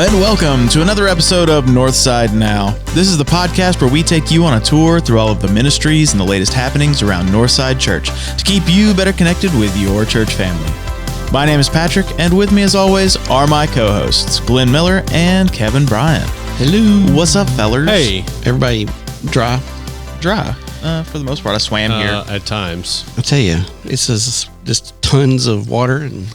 And welcome to another episode of Northside Now. This is the podcast where we take you on a tour through all of the ministries and the latest happenings around Northside Church to keep you better connected with your church family. My name is Patrick, and with me as always are my co-hosts, Glenn Miller and Kevin Bryant. Hello. What's up, fellers? Hey. Everybody dry? Dry. For the most part, I swam here. At times. I'll tell you, it's just tons of water and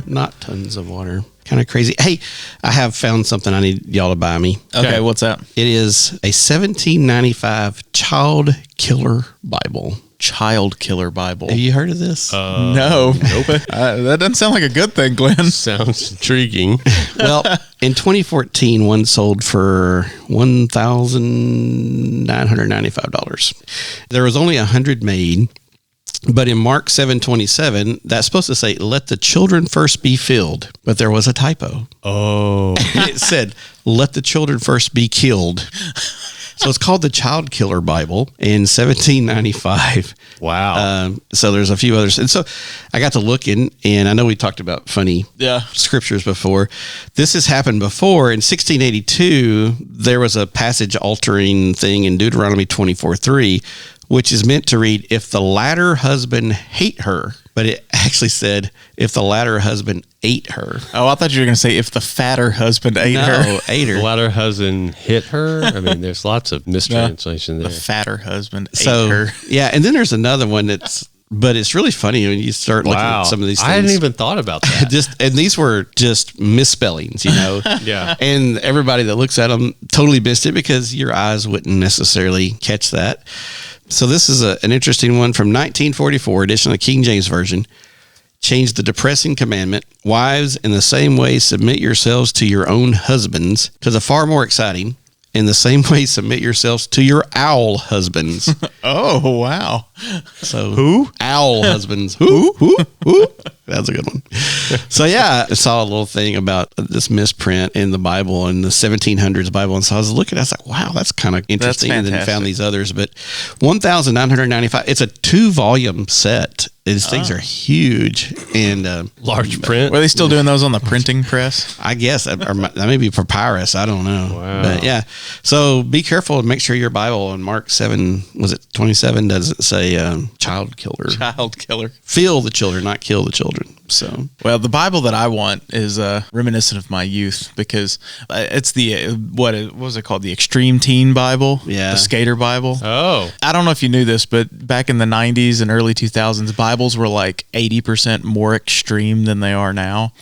not tons of water. Kind of crazy. Hey, I have found something I need y'all to buy me. Okay, what's that? It is a 1795 Child Killer Bible. Child Killer Bible. Have you heard of this? No. Nope. That doesn't sound like a good thing, Glenn. Sounds intriguing. Well, in 2014, one sold for $1,995. There was only 100 made. But in Mark 7:27, that's supposed to say, let the children first be filled. But there was a typo. Oh. It said, let the children first be killed. So it's called the Child Killer Bible in 1795. Wow. So there's a few others. And so I got to looking, and I know we talked about funny scriptures before. This has happened before. In 1682, there was a passage altering thing in Deuteronomy 24:3, which is meant to read, if the latter husband hate her, but it actually said, if the latter husband ate her. Oh, I thought you were going to say, if the fatter husband ate her. No, ate her. The latter husband hit her. I mean, there's lots of mistranslation there. The fatter husband ate So, her. yeah, and then there's another one but it's really funny when you start looking at some of these things. I hadn't even thought about that. And these were just misspellings, you know? Yeah. And everybody that looks at them totally missed it because your eyes wouldn't necessarily catch that. So this is an interesting one from 1944, edition of the King James Version. Change the depressing commandment, wives, in the same way submit yourselves to your own husbands, to the far more exciting, in the same way submit yourselves to your owl husbands. Oh, wow. So Who? Owl husbands. Who? That's a good one. So yeah, I saw a little thing about this misprint in the Bible, in the 1700s Bible, and so I was looking, I was like, wow, that's kind of interesting. And then found these others, but 1,995. It's a 2-volume set. These things are huge and Large print. Were they still doing those on the printing press? I guess, or that may be papyrus. I don't know. Wow. But yeah, so be careful and make sure your Bible in Mark 7, was it 27, doesn't say child killer. Child killer. Fill the children, not kill the children. So, well, the Bible that I want is reminiscent of my youth because it's the what was it called? The Extreme Teen Bible. Yeah, the Skater Bible. Oh, I don't know if you knew this, but back in the 90s and early 2000s, Bibles were like 80% more extreme than they are now.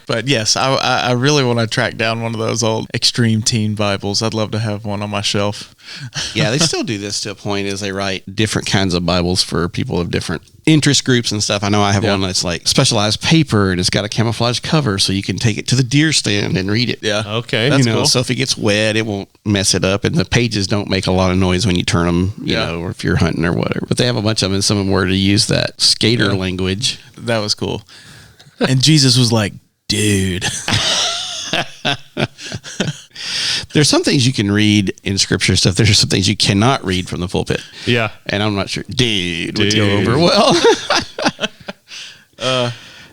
But yes, I really want to track down one of those old Extreme Teen Bibles. I'd love to have one on my shelf. Yeah, they still do this to a point, is they write different kinds of Bibles for people of different interest groups and stuff. I know I have one that's like specialized paper and it's got a camouflage cover so you can take it to the deer stand and read it. Yeah. Okay. That's cool. cool. So if it gets wet, it won't mess it up, and the pages don't make a lot of noise when you turn them, you know, or if you're hunting or whatever. But they have a bunch of them, and some of them were to use that skater language. That was cool. And Jesus was like, dude. There's some things you can read in scripture stuff. There's some things you cannot read from the pulpit. Yeah. And I'm not sure. Dude would go over well.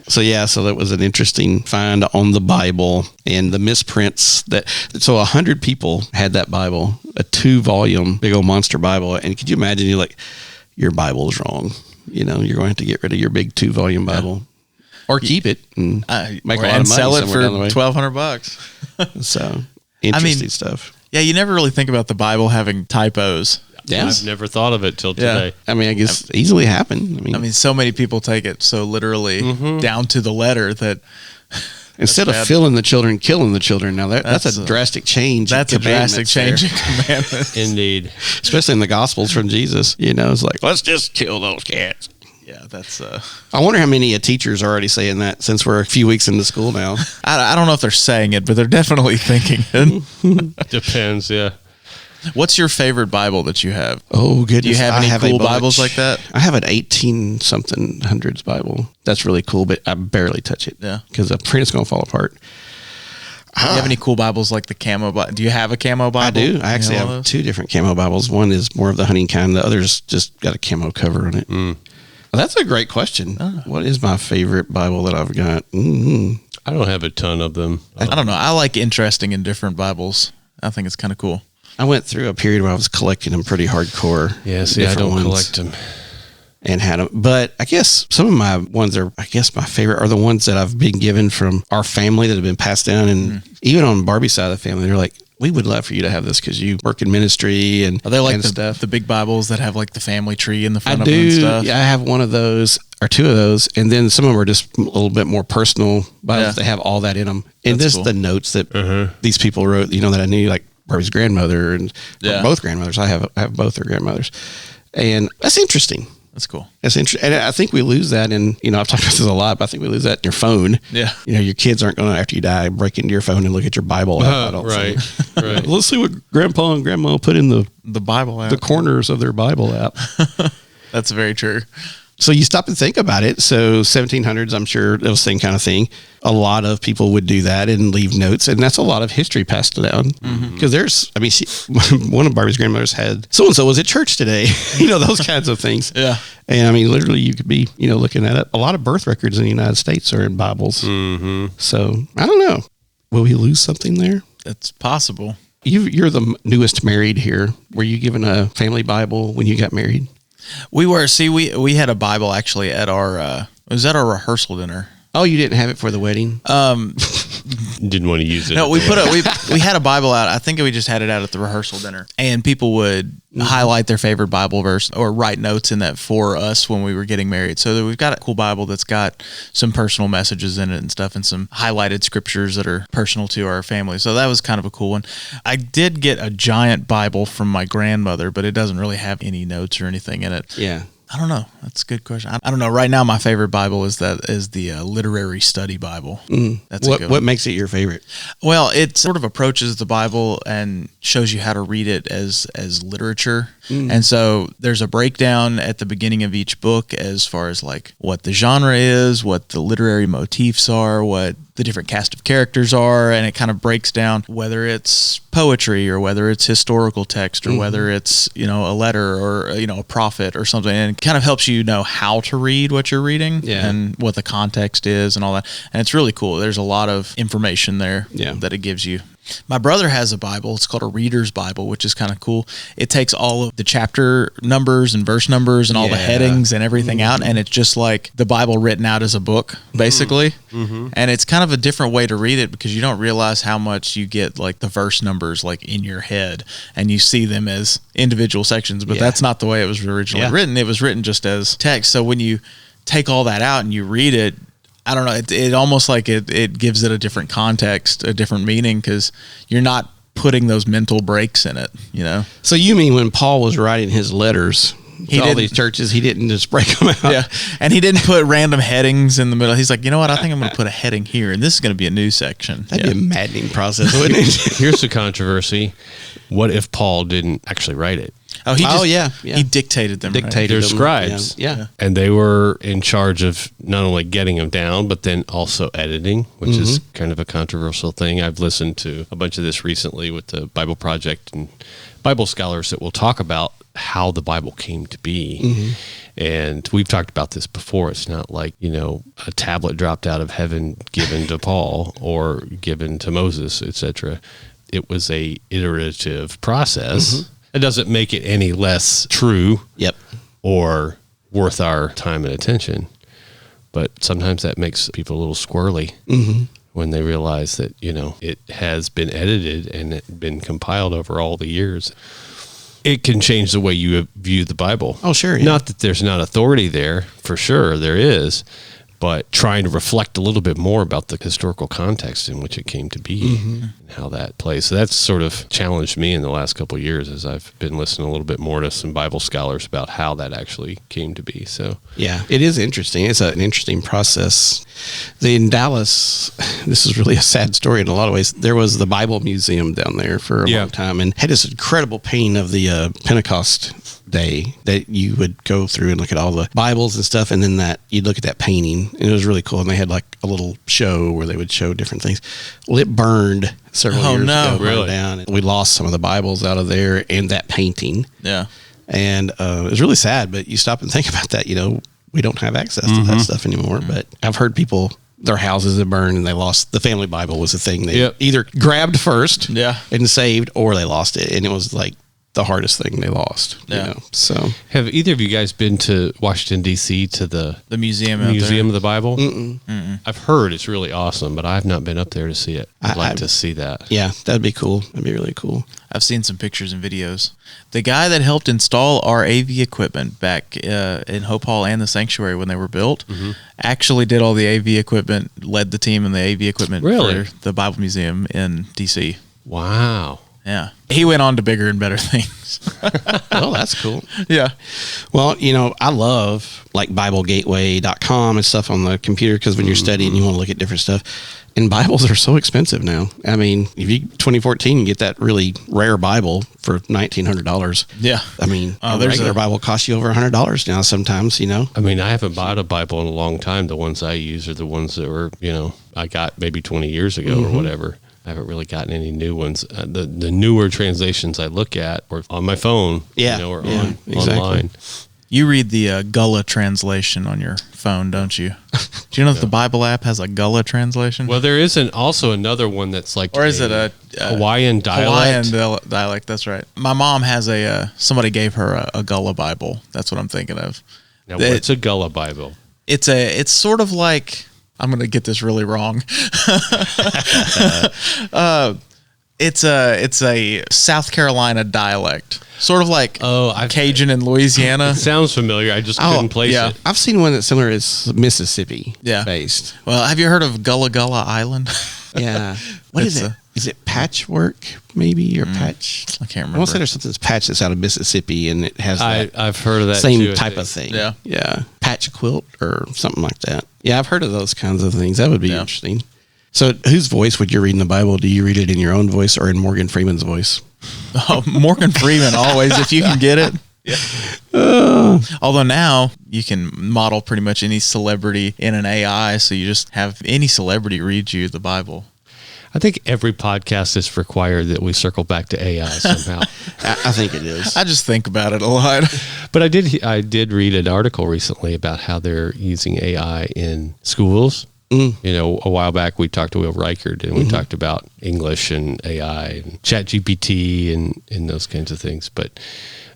So that was an interesting find on the Bible and the misprints so 100 people had that Bible, a 2-volume big old monster Bible. And could you imagine, you're like, your Bible is wrong. You know, you're going to have to get rid of your big 2-volume Bible. Or keep it and make a lot of money and sell it for $1,200. So interesting stuff. Yeah, you never really think about the Bible having typos. Yeah, I've never thought of it till today. I mean, I guess easily happen. I mean, so many people take it so literally down to the letter that instead of filling the children, killing the children. Now that's a drastic change. That's a drastic change in commandments. Indeed. Especially in the Gospels from Jesus. You know, it's like, let's just kill those cats. Yeah, that's... I wonder how many teachers are already saying that since we're a few weeks into school now. I don't know if they're saying it, but they're definitely thinking it. Depends, yeah. What's your favorite Bible that you have? Oh, goodness. Do you have any cool Bibles like that? I have an 18-something hundreds Bible. That's really cool, but I barely touch it. Yeah. Because the print is going to fall apart. Do you have any cool Bibles like the camo Bible? Do you have a camo Bible? I do. I actually have 2 different camo Bibles. One is more of the hunting kind. The other's just got a camo cover on it. Well, that's a great question. What is my favorite Bible that I've got? I don't have a ton of them. I don't know. I like interesting in different Bibles. I think it's kind of cool. I went through a period where I was collecting them pretty hardcore. Yeah, see, I don't collect them. And had them. But I guess some of my ones are, I guess my favorite are the ones that I've been given from our family that have been passed down. And even on Barbie's side of the family, they're like, we would love for you to have this because you work in ministry and are they like the big Bibles that have like the family tree in the front I of them and stuff? Yeah, I have one of those or two of those. And then some of them are just a little bit more personal Bibles. Yeah. They have all that in them. And That's this cool. The notes that these people wrote, that I knew, like Barbie's grandmother and both grandmothers. I have both their grandmothers. And that's interesting. That's cool. That's interesting. And I think we lose that in, I've talked about this a lot, but I think we lose that in your phone. Yeah. Your kids aren't going to, after you die, break into your phone and look at your Bible app. I don't right. Right. Let's see what Grandpa and Grandma put in the Bible app. The corners of their Bible app. That's very true. So you stop and think about it. So 1700s, I'm sure it was the same kind of thing. A lot of people would do that and leave notes. And that's a lot of history passed down. Because one of Barbie's grandmothers had, so-and-so was at church today. Those kinds of things. Yeah. And literally you could be, looking at it. A lot of birth records in the United States are in Bibles. Mm-hmm. So I don't know. Will we lose something there? It's possible. You're the newest married here. Were you given a family Bible when you got married? We were. See, we had a Bible actually at our it was at our rehearsal dinner. Oh, you didn't have it for the wedding? Didn't want to use it. No, we had a Bible out. I think we just had it out at the rehearsal dinner, and people would highlight their favorite Bible verse or write notes in that for us when we were getting married. So we've got a cool Bible that's got some personal messages in it and stuff, and some highlighted scriptures that are personal to our family. So that was kind of a cool one. I did get a giant Bible from my grandmother, but it doesn't really have any notes or anything in it. Yeah. I don't know. That's a good question. I don't know. Right now, my favorite Bible is the literary study Bible. That's what makes it your favorite? Well, it sort of approaches the Bible and shows you how to read it as literature. And so there's a breakdown at the beginning of each book as far as like what the genre is, what the literary motifs are, what the different cast of characters are, and it kind of breaks down whether it's poetry or whether it's historical text or whether it's, a letter or, a prophet or something, and it kind of helps you know how to read what you're reading and what the context is and all that. And it's really cool. There's a lot of information there that it gives you. My brother has a Bible. It's called a Reader's Bible, which is kind of cool. It takes all of the chapter numbers and verse numbers and all the headings and everything out, and it's just like the Bible written out as a book, basically. And it's kind of a different way to read it because you don't realize how much you get like the verse numbers like in your head, and you see them as individual sections, but that's not the way it was originally written. It was written just as text. So when you take all that out and you read it, I don't know. It almost like it gives it a different context, a different meaning, because you're not putting those mental breaks in it, So you mean when Paul was writing his letters to all these churches, he didn't just break them out? Yeah, and he didn't put random headings in the middle. He's like, you know what? I think I'm going to put a heading here, and this is going to be a new section. That'd be a maddening process, wouldn't it? Here's the controversy. What if Paul didn't actually write it? Oh, he dictated them. They're scribes. Yeah. And they were in charge of not only getting them down, but then also editing, which is kind of a controversial thing. I've listened to a bunch of this recently with the Bible Project and Bible scholars that will talk about how the Bible came to be. And we've talked about this before. It's not like, a tablet dropped out of heaven given to Paul or given to Moses, etc. It was a iterative process. It doesn't make it any less true or worth our time and attention. But sometimes that makes people a little squirrely when they realize that, it has been edited and it been compiled over all the years. It can change the way you view the Bible. Oh, sure. Yeah. Not that there's not authority there, for sure, there is. But trying to reflect a little bit more about the historical context in which it came to be and how that plays. So that's sort of challenged me in the last couple of years as I've been listening a little bit more to some Bible scholars about how that actually came to be. So yeah, it is interesting. It's an interesting process. In Dallas, this is really a sad story in a lot of ways. There was the Bible Museum down there for a long time and had this incredible painting of the Pentecost day that you would go through and look at all the Bibles and stuff, and then that you'd look at that painting, and it was really cool. And they had like a little show where they would show different things. Well, it burned several years ago. Really? Down. And we lost some of the Bibles out of there and that painting. Yeah. And it was really sad, but you stop and think about that, we don't have access to that stuff anymore. But I've heard people their houses had burned and they lost the family Bible was the thing they Yep. either grabbed first Yeah. and saved, or they lost it. And it was like the hardest thing they lost. Yeah. You know? So Have either of you guys been to Washington, D.C. to the museum out Museum there. of the Bible? Mm-mm. I've heard it's really awesome, but I have not been up there to see it. I'd like I- to see that. yeah, that'd be cool. That'd be really cool. I've seen some pictures and videos. The guy that helped install our AV equipment back in Hope Hall and the sanctuary when they were built actually did all the AV equipment, led the team in the AV equipment Really? for the Bible Museum in D.C. Wow. Yeah. He went on to bigger and better things. Oh, that's cool. Yeah. Well, you know, I love like BibleGateway.com and stuff on the computer because when you're studying, you want to look at different stuff. And Bibles are so expensive now. I mean, if you 2014, you get that really rare Bible for $1,900. Yeah. I mean, a there's regular a- Bible costs you over $100 now sometimes, you know. I mean, I haven't bought a Bible in a long time. The ones I use are the ones that were, I got maybe 20 years ago or whatever. I haven't really gotten any new ones. The newer translations I look at are on my phone, or online. You read the Gullah translation on your phone, don't you? Do you know that the Bible app has a Gullah translation? Well, there is also another one that's like, or is it a Hawaiian dialect? Hawaiian dialect, that's right. My mom has somebody gave her a Gullah Bible. That's what I'm thinking of. Now, what's a Gullah Bible? It's sort of like, I'm going to get this really wrong. It's a South Carolina dialect, sort of like Cajun in Louisiana. It sounds familiar. I just couldn't place it. I've seen one that's similar. It's Mississippi Yeah. based. Well, have you heard of Gullah Gullah Island? Yeah. What is it? Is it patchwork maybe or patch? I can't I remember. want to say there's something that's patch that's out of Mississippi and it has that I've heard of that same too, I type think. of thing. Yeah. Yeah. Patch quilt or something like that. Yeah, I've heard of those kinds of things. That would be Yeah. interesting. So whose voice would you read in the Bible? Do you read it in your own voice or in Morgan Freeman's voice? Oh, Morgan Freeman always, if you can get it. Although now you can model pretty much any celebrity in an AI, so you just have any celebrity read you the Bible. I think every podcast is required that we circle back to AI somehow. I think it is. I just think about it a lot. But I did read an article recently about how they're using AI in schools. A while back we talked to Will Reichard and we talked about English and AI and ChatGPT and those kinds of things. But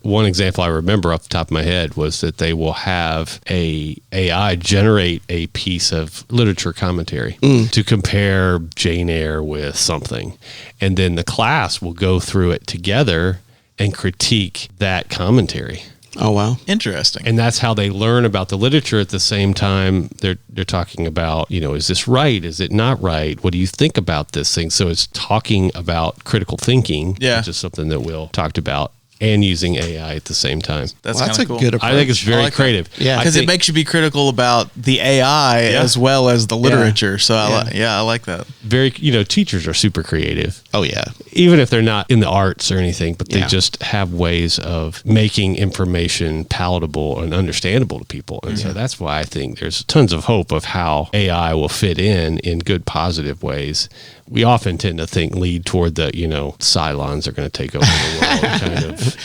one example I remember off the top of my head was that they will have a AI generate a piece of literature commentary to compare Jane Eyre with something. And then the class will go through it together and critique that commentary. Oh, wow. Interesting. And that's how they learn about the literature. At the same time, they're talking about, is this right? Is it not right? What do you think about this thing? So it's talking about critical thinking, which is something that Will talked about, and using AI at the same time. That's That's kind a of cool. good approach. I think it's very like that. creative. Yeah. Because it makes you be critical about the AI as well as the literature. So I like that. very, teachers are super creative. Oh, yeah. Even if they're not in the arts or anything, but they Yeah. just have ways of making information palatable and understandable to people. And so that's why I think there's tons of hope of how AI will fit in good, positive ways. We often tend to lead toward the, Cylons are going to take over the world, kind of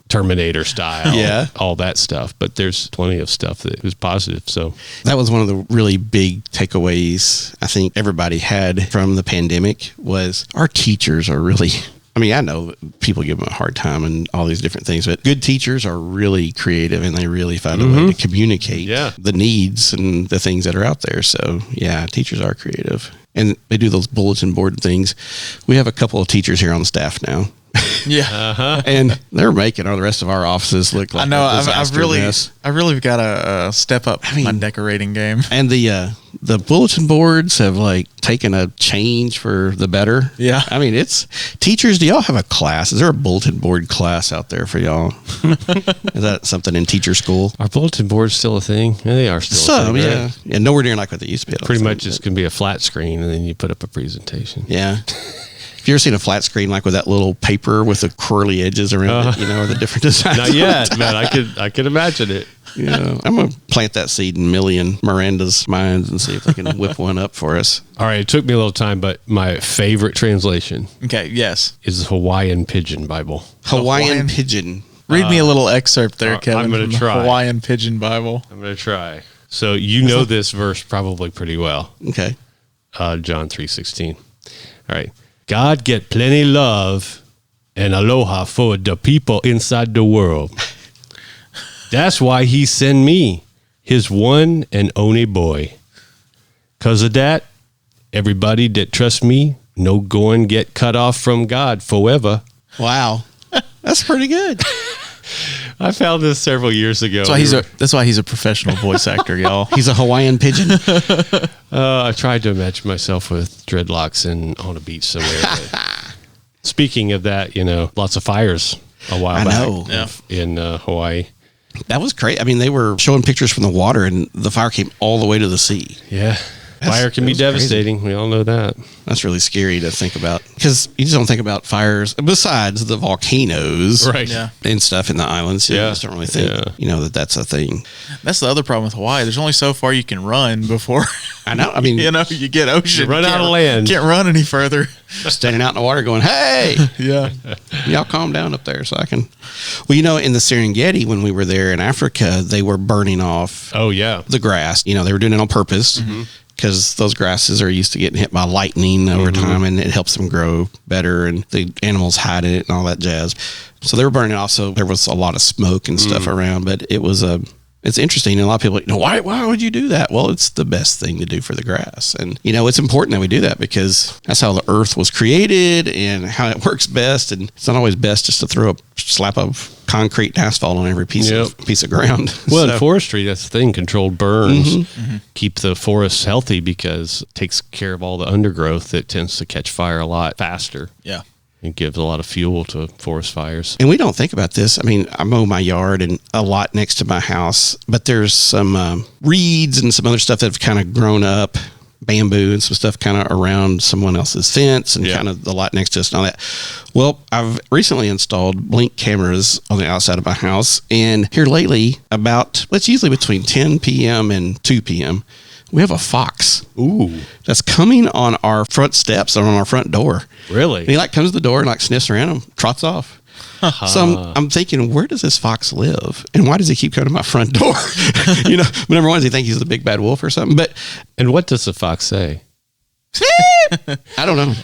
Terminator style, all that stuff. But there's plenty of stuff that is positive. So That was one of the really big takeaways I think everybody had from the pandemic was our teachers are really, I mean, I know people give them a hard time and all these different things, but good teachers are really creative and they really find a way to communicate the needs and the things that are out there. So yeah, teachers are creative and they do those bulletin board things. We have a couple of teachers here on staff now. Yeah. And they're making the rest of our offices look like I know. a disaster mess. I really got to step up my decorating game. And the bulletin boards have taken a change for the better. Yeah. I mean, it's teachers. Do y'all have a class? Is there a bulletin board class out there for y'all? Is that something in teacher school? are bulletin boards still a thing? Yeah, they are still a Some, thing. yeah. Right? Yeah, nowhere near like what they used to be. Pretty much it's going to be a flat screen and then you put up a presentation. Yeah. Have you ever seen a flat screen with that little paper with the curly edges around it, or the different designs? Not yet, man. I could imagine it. Yeah. I'm going to plant that seed in Millie and Miranda's minds and see if they can whip one up for us. All right, it took me a little time, but my favorite translation Okay. Yes. is Hawaiian Pidgin Bible. Hawaiian Pidgin. Read me a little excerpt there, I'm Kevin. gonna from the try. Hawaiian Pidgin Bible. I'm going to try. So you know this verse probably pretty well. Okay. John 3:16. All right. God get plenty love and aloha for the people inside the world. That's why he sent me, his one and only boy. Because of that, everybody that trusts me, no going get cut off from God forever. Wow. That's pretty good. I found this several years ago. That's why he's a professional voice actor, y'all. He's a Hawaiian Pidgin. I tried to imagine myself with dreadlocks and on a beach somewhere. Speaking of that, lots of fires a while back in Hawaii. That was great. I mean, they were showing pictures from the water, and the fire came all the way to the sea. Yeah. Fire can be devastating. Crazy. We all know that. That's really scary to think about, because you just don't think about fires besides the volcanoes, right? And stuff in the islands. You just don't really think, that's a thing. That's the other problem with Hawaii. There's only so far you can run before. I know. I mean, you get ocean, you run out of land, can't run any further. Standing out in the water, going, "Hey, y'all calm down up there, so I can." Well, in the Serengeti when we were there in Africa, they were burning off. Oh yeah, the grass. They were doing it on purpose. Mm-hmm. Because those grasses are used to getting hit by lightning over time, and it helps them grow better, and the animals hide it and all that jazz. So they were burning off, so there was a lot of smoke and stuff around, but it was it's interesting. And a lot of people why would you do that? Well, it's the best thing to do for the grass. And, it's important that we do that, because that's how the earth was created and how it works best. And it's not always best just to throw a slap of concrete and asphalt on every piece of ground. Well, in forestry, that's the thing. Controlled burns keep the forests healthy, because it takes care of all the undergrowth that tends to catch fire a lot faster. Yeah. It gives a lot of fuel to forest fires. And we don't think about this. I mean, I mow my yard and a lot next to my house, but there's some reeds and some other stuff that have kind of grown up, bamboo and some stuff kind of around someone else's fence and kind of the lot next to us and all that. Well, I've recently installed blink cameras on the outside of my house. And here lately, it's usually between 10 p.m. and 2 p.m., we have a fox. Ooh. That's coming on our front steps or on our front door. Really? And he comes to the door and sniffs around and trots off. So I'm thinking, where does this fox live? And why does he keep coming to my front door? But number one, does he think he's the big bad wolf or something? And what does the fox say? I don't know.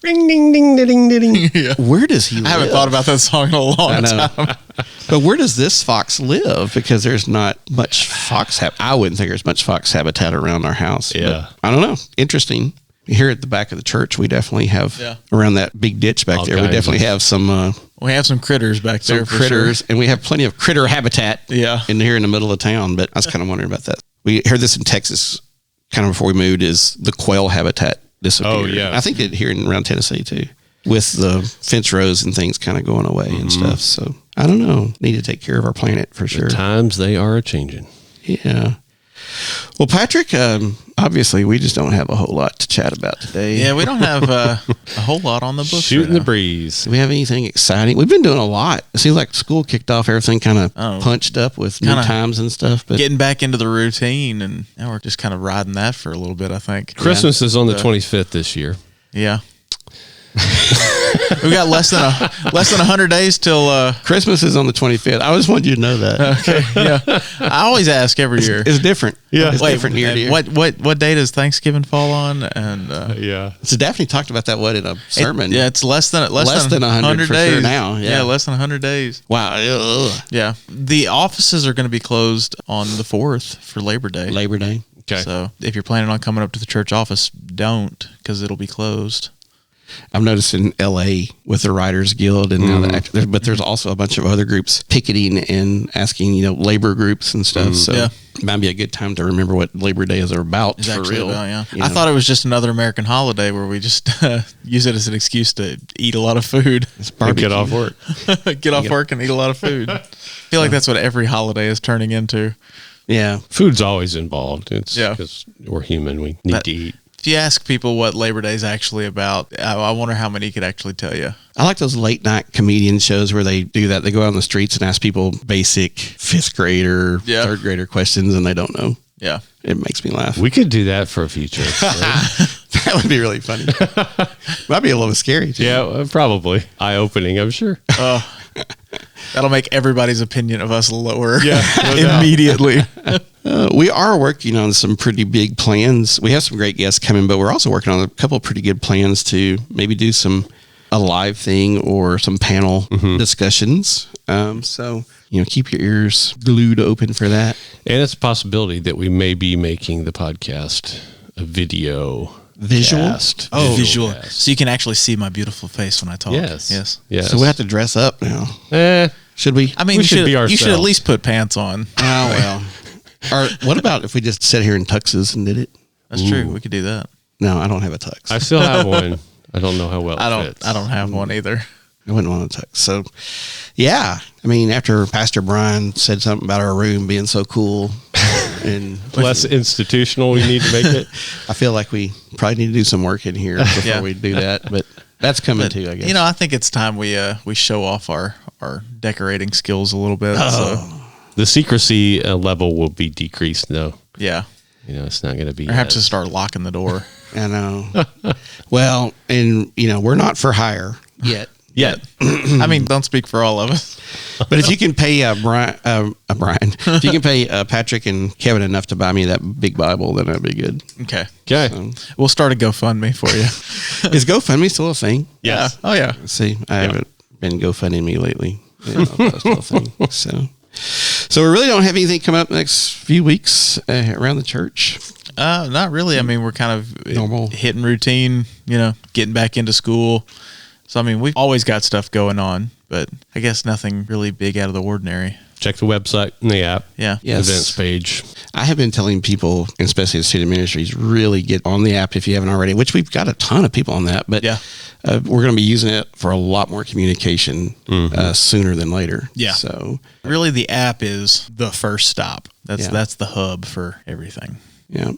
Ring, ding, ding, ding, ding. Yeah. Where does he live? I haven't thought about that song in a long time. But where does this fox live? Because there's not much fox I wouldn't think there's much fox habitat around our house. Yeah. But I don't know. Interesting. Here at the back of the church, we definitely have around that big ditch back there. We definitely have some. We have some critters back there. Some critters, sure. And we have plenty of critter habitat. In here in the middle of town. But I was kind of wondering about that. We heard this in Texas, kind of before we moved, is the quail habitat disappeared. Oh yeah, I think it here around Tennessee too, with the fence rows and things kind of going away and stuff. So I don't know. Need to take care of our planet for sure. The times they are a changing. Yeah. Well, Patrick, obviously we just don't have a whole lot to chat about today. Yeah, we don't have a whole lot on the books. Shooting the breeze. Do we have anything exciting? We've been doing a lot. It seems like school kicked off, everything kind of punched up with new times and stuff. But getting back into the routine, and now we're just kind of riding that for a little bit, I think. Christmas is on the 25th this year. Yeah. We got less than 100 days till Christmas is on the 25th. I just wanted you to know that. Okay. Yeah. I always ask every year. It's different. Yeah. It's different year to year. What day does Thanksgiving fall on? And So Daphne talked about that in a sermon. It's less than 100 for days sure now. Yeah, less than 100 days. Wow. Ugh. Yeah. The offices are going to be closed on the 4th for Labor Day. Okay. So if you're planning on coming up to the church office, don't, because it'll be closed. I've noticed in LA with the Writers Guild and now but there's also a bunch of other groups picketing and asking, labor groups and stuff. So it might be a good time to remember what Labor Day is about it's for real. I thought it was just another American holiday where we just use it as an excuse to eat a lot of food. Get off work. Get off work and eat a lot of food. I feel like that's what every holiday is turning into. Yeah. Food's always involved. It's because we're human. We need to eat. If you ask people what Labor Day is actually about, I wonder how many could actually tell you. I like those late night comedian shows where they do that. They go out on the streets and ask people basic 5th grader, 3rd grader questions, and they don't know. Yeah. It makes me laugh. We could do that for a future. Right? That would be really funny. Might be a little scary too. Yeah, probably. Eye-opening, I'm sure. That'll make everybody's opinion of us lower no immediately. We are working on some pretty big plans. We have some great guests coming, but we're also working on a couple of pretty good plans to maybe do a live thing or some panel discussions. So, keep your ears glued open for that. And it's a possibility that we may be making the podcast a visual. Visual. So you can actually see my beautiful face when I talk. Yes. So we have to dress up now. Should we? I mean, We you should be you should at ourselves. least put pants on. Oh, well. Or what about if we just sat here in tuxes and did it? That's true. We could do that. No, I don't have a tux. I still have one. I don't know how well it fits. I don't have one either. I wouldn't want a tux. So, yeah. I mean, after Pastor Brian said something about our room being so cool and Less institutional we need to make it. I feel like we probably need to do some work in here before we do that. But that's coming too, I guess. I think it's time we show off our decorating skills a little bit. So. The secrecy level will be decreased, though. Yeah. It's not going to be. I have to start locking the door. I know. Well, and, we're not for hire yet. I mean, don't speak for all of us. But if you can pay Brian, if you can pay Patrick and Kevin enough to buy me that big Bible, then that'd be good. Okay. Okay. We'll start a GoFundMe for you. Is GoFundMe still a thing? Yes. Yeah. Oh, yeah. See, I haven't been GoFunding me lately. That's still a thing. So we really don't have anything coming up the next few weeks around the church. Not really. I mean, we're kind of Normal. hitting routine, getting back into school. So, I mean, we've always got stuff going on, but I guess nothing really big out of the ordinary. Check the website and the app. Yeah. Yes. Events page. I have been telling people, especially in student ministries, really get on the app if you haven't already, which we've got a ton of people on that, but we're going to be using it for a lot more communication sooner than later. Yeah. So really the app is the first stop. That's the hub for everything. Yeah.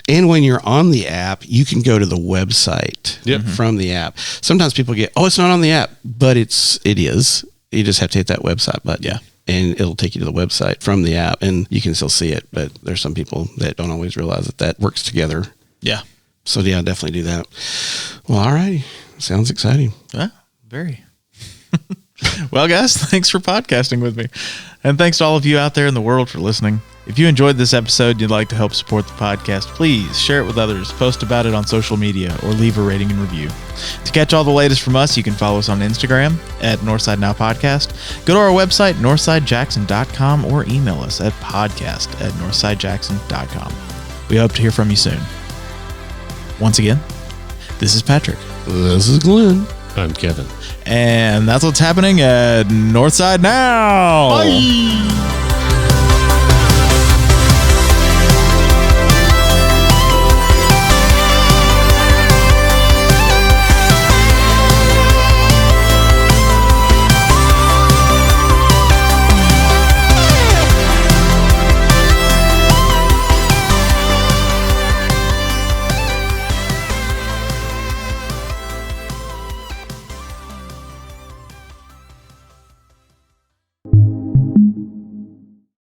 And when you're on the app, you can go to the website from the app. Sometimes people get, it's not on the app, but it is. You just have to hit that website button. Yeah. And it'll take you to the website from the app, and you can still see it. But there's some people that don't always realize that works together. Yeah. So, yeah, definitely do that. Well, all righty. Sounds exciting. Very. Well, guys, thanks for podcasting with me. And thanks to all of you out there in the world for listening. If you enjoyed this episode and you'd like to help support the podcast, please share it with others, post about it on social media, or leave a rating and review. To catch all the latest from us, you can follow us on Instagram at Northside NOW Podcast. Go to our website, northsidejackson.com, or email us at podcast@northsidejackson.com. We hope to hear from you soon. Once again, this is Patrick. This is Glenn. I'm Kevin. And that's what's happening at Northside Now. Bye.